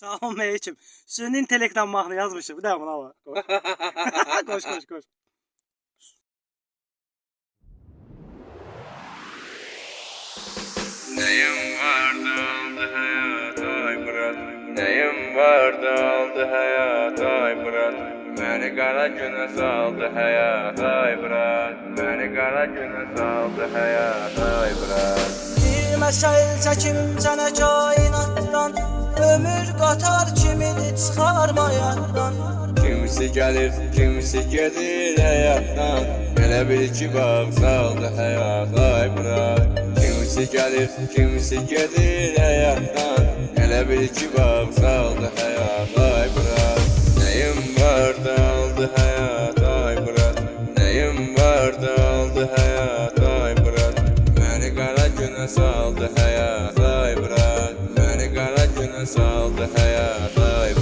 Salamünaleyküm. Süni intellektten mahnı yazmışım. Bir daha buna bak. Koş koş koş. Neyim vardı aldı hayat ay bırak. Neyim vardı aldı hayat ay bırak. Beni kara güne saldı hayat ay bırak. Beni kara güne saldı hayat ay bırak. Bir mesel çəkim sənə kainatdan, ömür qatar kimini çıxarma yaddan. Kimisi gelir, kimisi gelir hayattan. Elə bil ki bağ saldı hayat ay bırak. Kimisi gelir, kimisi gelir hayattan. Elə bil ki bağ saldı hayat ay bırak. Neyim vardı aldı hayat ay bırak. Neyim vardı aldı hayat ay bırak. Beni kara güne saldı hayat ay bırak. Beni kara güne saldı hayat ay bırak.